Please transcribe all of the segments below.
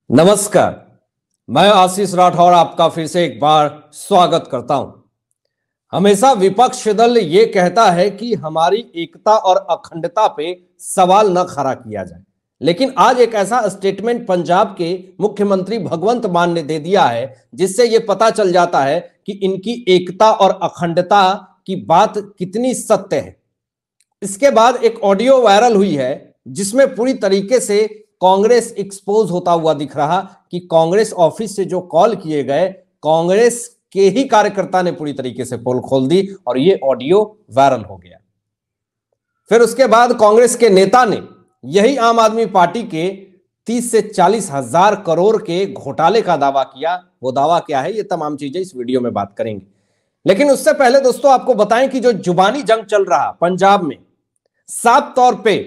नमस्कार, मैं आशीष राठौर आपका फिर से एक बार स्वागत करता हूं। हमेशा विपक्ष दल ये कहता है कि हमारी एकता और अखंडता पे सवाल न खड़ा किया जाए, लेकिन आज एक ऐसा स्टेटमेंट पंजाब के मुख्यमंत्री भगवंत मान ने दे दिया है जिससे ये पता चल जाता है कि इनकी एकता और अखंडता की बात कितनी सत्य है। इसके बाद एक ऑडियो वायरल हुई है जिसमें पूरी तरीके से कांग्रेस एक्सपोज होता हुआ दिख रहा कि कांग्रेस ऑफिस से जो कॉल किए गए, कांग्रेस के ही कार्यकर्ता ने पूरी तरीके से पोल खोल दी और ये ऑडियो वायरल हो गया। फिर उसके बाद कांग्रेस के नेता ने यही आम आदमी पार्टी के 30 से 40 हजार करोड़ के घोटाले का दावा किया। वो दावा क्या है, ये तमाम चीजें इस वीडियो में बात करेंगे। लेकिन उससे पहले दोस्तों आपको बताएं कि जो जुबानी जंग चल रहा पंजाब में, साफ तौर पे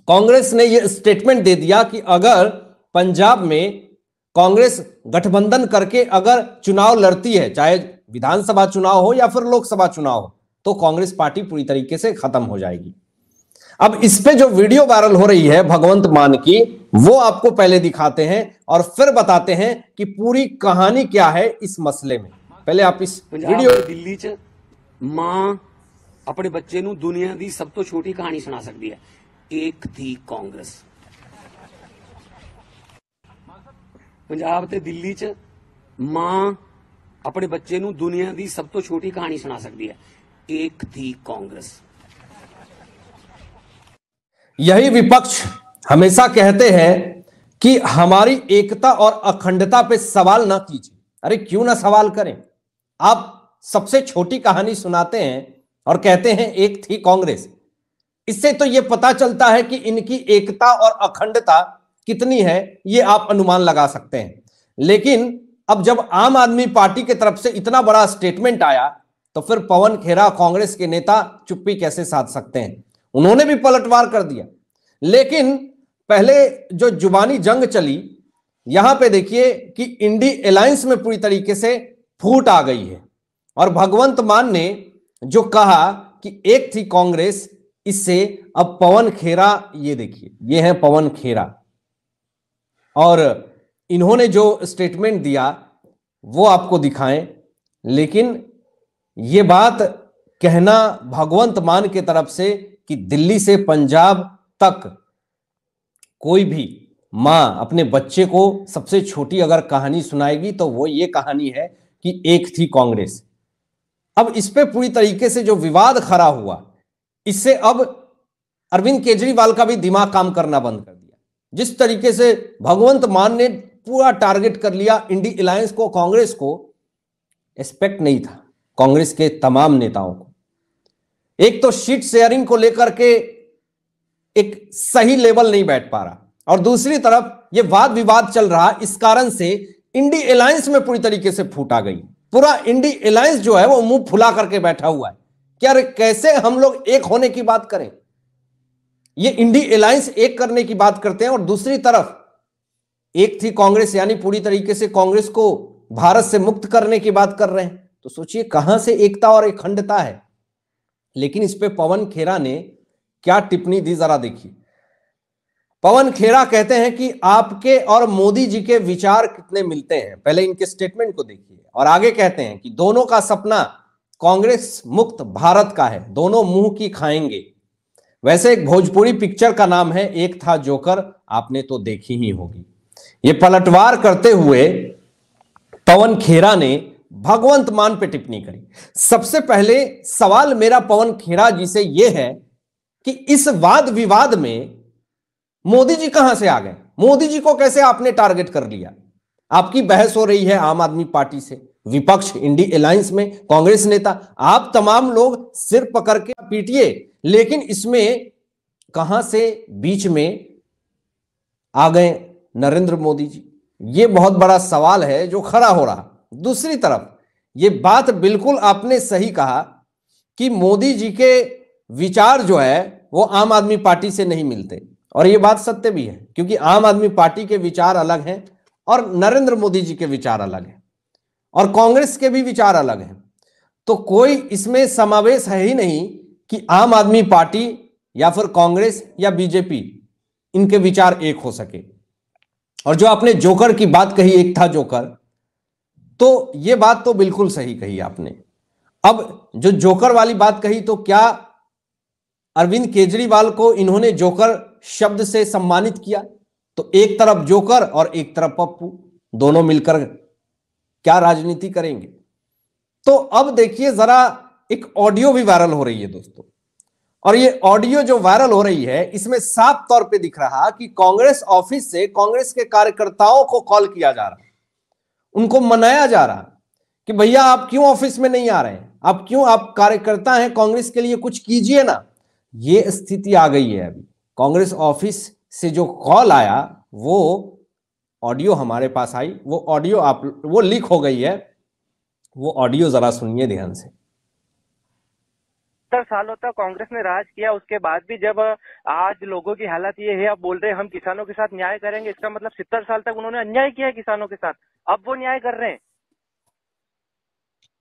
कांग्रेस ने यह स्टेटमेंट दे दिया कि अगर पंजाब में कांग्रेस गठबंधन करके अगर चुनाव लड़ती है, चाहे विधानसभा चुनाव हो या फिर लोकसभा चुनाव हो, तो कांग्रेस पार्टी पूरी तरीके से खत्म हो जाएगी। अब इस पे जो वीडियो वायरल हो रही है भगवंत मान की, वो आपको पहले दिखाते हैं और फिर बताते हैं कि पूरी कहानी क्या है इस मसले में। पहले आप इस वीडियो। दिल्ली च मां अपने बच्चे नूं दुनिया की सब तो छोटी कहानी सुना सकती है। एक थी कांग्रेस। पंजाब ते दिल्ली च मां अपने बच्चे नूं दुनिया की सब तो छोटी कहानी सुना सकती है। एक थी कांग्रेस। यही विपक्ष हमेशा कहते हैं कि हमारी एकता और अखंडता पे सवाल ना कीजिए। अरे क्यों ना सवाल करें? आप सबसे छोटी कहानी सुनाते हैं और कहते हैं एक थी कांग्रेस। इससे तो यह पता चलता है कि इनकी एकता और अखंडता कितनी है, यह आप अनुमान लगा सकते हैं। लेकिन अब जब आम आदमी पार्टी की तरफ से इतना बड़ा स्टेटमेंट आया तो फिर पवन खेरा कांग्रेस के नेता चुप्पी कैसे साध सकते हैं? उन्होंने भी पलटवार कर दिया। लेकिन पहले जो जुबानी जंग चली, यहां पे देखिए कि इंडी अलायंस में पूरी तरीके से फूट आ गई है और भगवंत मान ने जो कहा कि एक थी कांग्रेस, इससे अब पवन खेरा, ये देखिए ये है पवन खेरा, और इन्होंने जो स्टेटमेंट दिया वो आपको दिखाएं। लेकिन ये बात कहना भगवंत मान के तरफ से कि दिल्ली से पंजाब तक कोई भी मां अपने बच्चे को सबसे छोटी अगर कहानी सुनाएगी तो वो ये कहानी है कि एक थी कांग्रेस। अब इस पे पूरी तरीके से जो विवाद खड़ा हुआ, इससे अब अरविंद केजरीवाल का भी दिमाग काम करना बंद कर दिया। जिस तरीके से भगवंत मान ने पूरा टारगेट कर लिया इंडी अलायंस को, कांग्रेस को, एक्सपेक्ट नहीं था कांग्रेस के तमाम नेताओं को। एक तो सीट शेयरिंग को लेकर के एक सही लेवल नहीं बैठ पा रहा, और दूसरी तरफ यह वाद विवाद चल रहा। इस कारण से इंडी अलायंस में पूरी तरीके से फूट आ गई। पूरा इंडी अलायंस जो है वो मुंह फुला करके बैठा हुआ है। क्या कैसे हम लोग एक होने की बात करें? ये इंडी अलायंस एक करने की बात करते हैं और दूसरी तरफ एक थी कांग्रेस यानी पूरी तरीके से कांग्रेस को भारत से मुक्त करने की बात कर रहे हैं। तो सोचिए कहां से एकता और अखंडता है। लेकिन इस पे पवन खेरा ने क्या टिप्पणी दी, जरा देखिए। पवन खेरा कहते हैं कि आपके और मोदी जी के विचार कितने मिलते हैं। पहले इनके स्टेटमेंट को देखिए और आगे कहते हैं कि दोनों का सपना कांग्रेस मुक्त भारत का है, दोनों मुंह की खाएंगे। वैसे एक भोजपुरी पिक्चर का नाम है एक था जोकर, आपने तो देखी ही होगी। ये पलटवार करते हुए पवन खेरा ने भगवंत मान पे टिप्पणी करी। सबसे पहले सवाल मेरा पवन खेरा जी से यह है कि इस वाद विवाद में मोदी जी कहां से आ गए? मोदी जी को कैसे आपने टारगेट कर लिया? आपकी बहस हो रही है आम आदमी पार्टी से, विपक्ष इंडी अलायंस में कांग्रेस नेता, आप तमाम लोग सिर पकड़ के पीटिए। लेकिन इसमें कहां से बीच में आ गए नरेंद्र मोदी जी? ये बहुत बड़ा सवाल है जो खड़ा हो रहा। दूसरी तरफ ये बात बिल्कुल आपने सही कहा कि मोदी जी के विचार जो है वो आम आदमी पार्टी से नहीं मिलते, और ये बात सत्य भी है क्योंकि आम आदमी पार्टी के विचार अलग हैं और नरेंद्र मोदी जी के विचार अलग हैं और कांग्रेस के भी विचार अलग हैं। तो कोई इसमें समावेश है ही नहीं कि आम आदमी पार्टी या फिर कांग्रेस या बीजेपी इनके विचार एक हो सके। और जो आपने जोकर की बात कही, एक था जोकर, तो ये बात तो बिल्कुल सही कही आपने। अब जो जोकर वाली बात कही, तो क्या अरविंद केजरीवाल को इन्होंने जोकर शब्द से सम्मानित किया? तो एक तरफ जोकर और एक तरफ पप्पू, दोनों मिलकर क्या राजनीति करेंगे? तो अब देखिए जरा, एक ऑडियो भी वायरल हो रही है दोस्तों, और ये ऑडियो जो वायरल हो रही है, इसमें साफ तौर पे दिख रहा कि कांग्रेस ऑफिस से कांग्रेस के कार्यकर्ताओं को कॉल किया जा रहा, उनको मनाया जा रहा कि भैया आप क्यों ऑफिस में नहीं आ रहे हैं, आप क्यों, आप कार्यकर्ता हैं कांग्रेस के लिए, कुछ कीजिए ना। ये स्थिति आ गई है। अभी कांग्रेस ऑफिस से जो कॉल आया, वो ऑडियो हमारे पास आई, वो ऑडियो वो लीक हो गई है, वो ऑडियो जरा सुनिए ध्यान से। 70 सालों तक कांग्रेस ने राज किया, उसके बाद भी जब आज लोगों की हालत ये है, अब बोल रहे हैं हम किसानों के साथ न्याय करेंगे, इसका मतलब 70 साल तक उन्होंने अन्याय किया है किसानों के साथ, अब वो न्याय कर रहे हैं।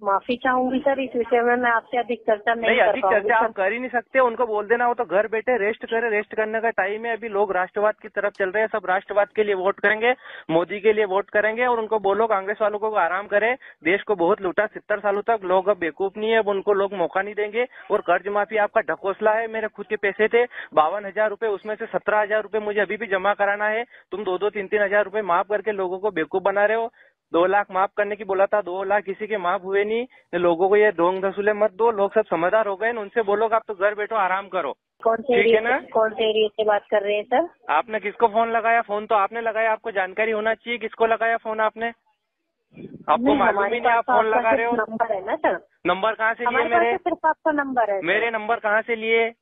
माफी चाहूंगी सर, इस विषय में मैं आपसे अधिक चर्चा नहीं कर अधिक पाऊंगी। चर्चा आप कर ही नहीं सकते, उनको बोल देना वो तो घर बैठे रेस्ट करे, रेस्ट करने का टाइम है। अभी लोग राष्ट्रवाद की तरफ चल रहे हैं, सब राष्ट्रवाद के लिए वोट करेंगे, मोदी के लिए वोट करेंगे, और उनको बोलो कांग्रेस वालों को आराम करे, देश को बहुत लूटा 70 सालों तक, लोग अब बेवकूफ नहीं है, अब उनको लोग मौका नहीं देंगे। और कर्ज माफी आपका ढकोसला है, मेरे खुद के पैसे थे 52,000 रुपए, उसमें से 17,000 रुपए मुझे अभी भी जमा कराना है, तुम 2-2, 3-3 हजार रुपए माफ करके लोगों को बेवकूफ बना रहे हो। 2 लाख माफ करने की बोला था, 2 लाख किसी के माफ हुए नहीं। लोगों को ये ढोंग धसूले मत दो, लोग सब समझदार हो गए, उनसे बोलो आप तो घर बैठो आराम करो। कौन से ठीक है ना? कौन से एरिया से बात कर रहे हैं सर? आपने किसको फोन लगाया? फोन तो आपने लगाया, आपको जानकारी होना चाहिए किसको लगाया फोन आपने, आपको मालूम ही नहीं आप फोन लगा रहे हो। नंबर है ना सर? नंबर कहाँ से लिए हमारे मेरे? पास सिर्फ आपका नंबर है। मेरे नंबर कहाँ से लिए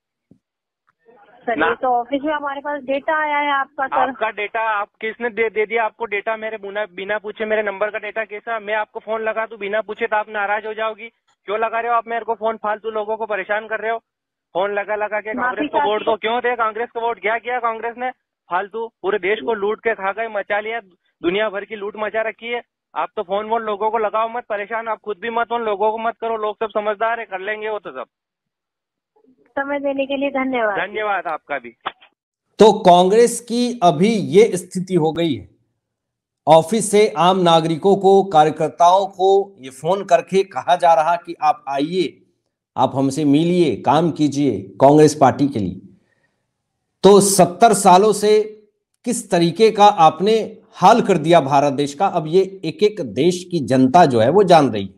सर ना? ये तो ऑफिस में हमारे पास डेटा आया है आपका सर। आपका डेटा आप किसने दे दिया आपको डेटा? मेरे बिना पूछे मेरे नंबर का डेटा कैसा? मैं आपको फोन लगा दूं बिना पूछे तो आप नाराज हो जाओगी। क्यों लगा रहे हो आप मेरे को फोन? फालतू लोगों को परेशान कर रहे हो। फोन लगा के कांग्रेस को वोट दो, क्यों दे कांग्रेस को वोट? क्या किया कांग्रेस ने? फालतू पूरे देश को लूट के खा गए, मचा लिया, दुनिया भर की लूट मचा रखी है। आप तो फोन वोन लोगों को लगाओ मत, परेशान आप खुद भी मत हो, लोगों को मत करो, लोग सब समझदार है, कर लेंगे वो तो सब। समय देने के लिए धन्यवाद। धन्यवाद आपका भी। तो कांग्रेस की अभी ये स्थिति हो गई है, ऑफिस से आम नागरिकों को, कार्यकर्ताओं को ये फोन करके कहा जा रहा कि आप आइए, आप हमसे मिलिए, काम कीजिए कांग्रेस पार्टी के लिए। तो 70 सालों से किस तरीके का आपने हाल कर दिया भारत देश का, अब ये एक एक देश की जनता जो है वो जान रही है।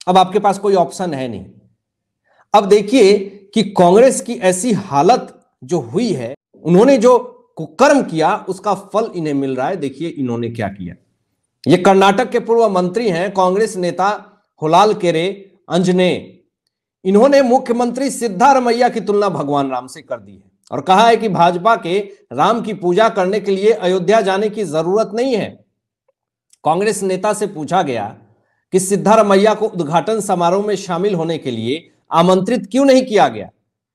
अब आपके पास कोई ऑप्शन है नहीं। अब देखिए कि कांग्रेस की ऐसी हालत जो हुई है, उन्होंने जो कुकर्म किया उसका फल इन्हें मिल रहा है। देखिए इन्होंने क्या किया। ये कर्नाटक के पूर्व मंत्री हैं कांग्रेस नेता होलालकेरे अंजने। इन्होंने मुख्यमंत्री सिद्धारमैया की तुलना भगवान राम से कर दी है और कहा है कि भाजपा के राम की पूजा करने के लिए अयोध्या जाने की जरूरत नहीं है। कांग्रेस नेता से पूछा गया कि सिद्धारमैया को उद्घाटन समारोह में शामिल होने के लिए आमंत्रित क्यों नहीं किया गया,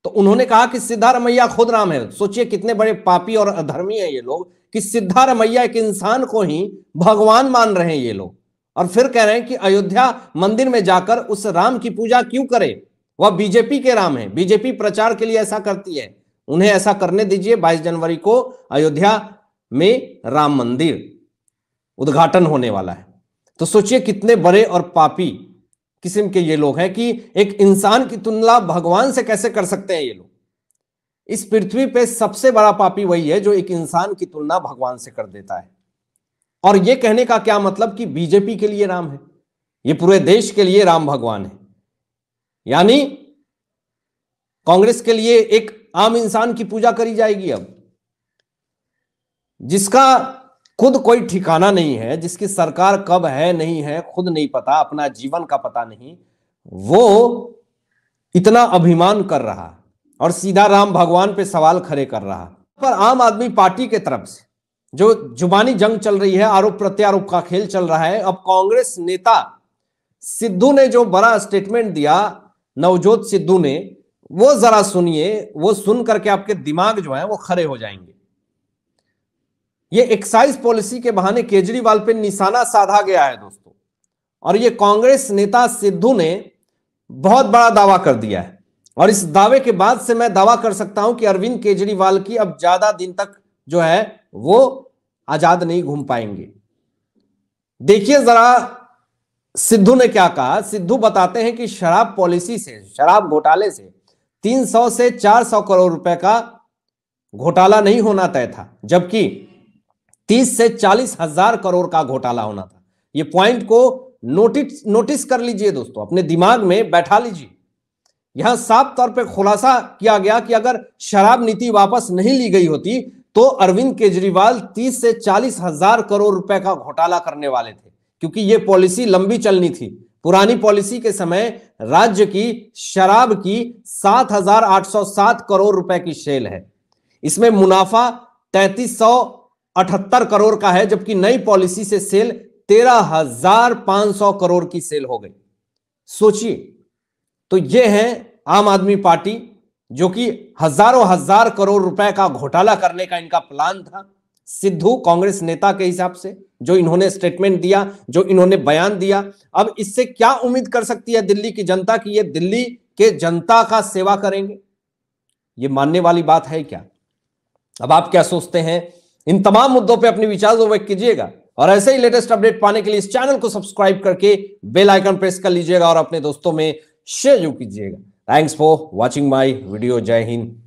तो उन्होंने कहा कि सिद्धारमैया खुद राम है। सोचिए कितने बड़े पापी और अधर्मी हैं ये लोग कि सिद्धारमैया एक इंसान को ही भगवान मान रहे हैं ये लोग, और फिर कह रहे हैं कि अयोध्या मंदिर में जाकर उस राम की पूजा क्यों करे, वह बीजेपी के राम है, बीजेपी प्रचार के लिए ऐसा करती है, उन्हें ऐसा करने दीजिए। 22 जनवरी को अयोध्या में राम मंदिर उद्घाटन होने वाला है। तो सोचिए कितने बड़े और पापी किस्म के ये लोग हैं कि एक इंसान की तुलना भगवान से कैसे कर सकते हैं ये लोग। इस पृथ्वी पे सबसे बड़ा पापी वही है जो एक इंसान की तुलना भगवान से कर देता है। और ये कहने का क्या मतलब कि बीजेपी के लिए राम है, ये पूरे देश के लिए राम भगवान है, यानी कांग्रेस के लिए एक आम इंसान की पूजा करी जाएगी अब, जिसका खुद कोई ठिकाना नहीं है, जिसकी सरकार कब है नहीं है खुद नहीं पता, अपना जीवन का पता नहीं, वो इतना अभिमान कर रहा और सीधा राम भगवान पे सवाल खड़े कर रहा। पर आम आदमी पार्टी के तरफ से जो जुबानी जंग चल रही है, आरोप प्रत्यारोप का खेल चल रहा है। अब कांग्रेस नेता सिद्धू ने जो बड़ा स्टेटमेंट दिया, नवजोत सिद्धू ने, वो जरा सुनिए, वो सुन करके आपके दिमाग जो है वो खड़े हो जाएंगे। ये एक्साइज पॉलिसी के बहाने केजरीवाल पे निशाना साधा गया है दोस्तों, और ये कांग्रेस नेता सिद्धू ने बहुत बड़ा दावा कर दिया है। और इस दावे के बाद से मैं दावा कर सकता हूं कि अरविंद केजरीवाल की अब ज्यादा दिन तक जो है वो आजाद नहीं घूम पाएंगे। देखिए जरा सिद्धू ने क्या कहा। सिद्धू बताते हैं कि शराब पॉलिसी से, शराब घोटाले से 300 से 400 करोड़ रुपए का घोटाला नहीं होना तय था, जबकि 30 से 40 हजार करोड़ का घोटाला होना था। ये पॉइंट को नोटिस कर लीजिए दोस्तों, अपने दिमाग में बैठा लीजिए। यहां साफ तौर पर खुलासा किया गया कि अगर शराब नीति वापस नहीं ली गई होती तो अरविंद केजरीवाल 30 से 40 हजार करोड़ रुपए का घोटाला करने वाले थे, क्योंकि यह पॉलिसी लंबी चलनी थी। पुरानी पॉलिसी के समय राज्य की शराब की 7,807 करोड़ रुपए की सेल है, इसमें मुनाफा 3378 करोड़ का है, जबकि नई पॉलिसी से सेल 13,500 करोड़ की सेल हो गई। सोचिए, तो यह है आम आदमी पार्टी, जो कि हजारों हजार करोड़ रुपए का घोटाला करने का इनका प्लान था। सिद्धू कांग्रेस नेता के हिसाब से जो इन्होंने स्टेटमेंट दिया, जो इन्होंने बयान दिया, अब इससे क्या उम्मीद कर सकती है दिल्ली की जनता कि ये दिल्ली के जनता का सेवा करेंगे? ये मानने वाली बात है क्या? अब आप क्या सोचते हैं? इन तमाम मुद्दों पे अपने विचार व्यक्त कीजिएगा और ऐसे ही लेटेस्ट अपडेट पाने के लिए इस चैनल को सब्सक्राइब करके बेल आइकन प्रेस कर लीजिएगा और अपने दोस्तों में शेयर कीजिएगा। Thanks for watching my video. जय हिंद,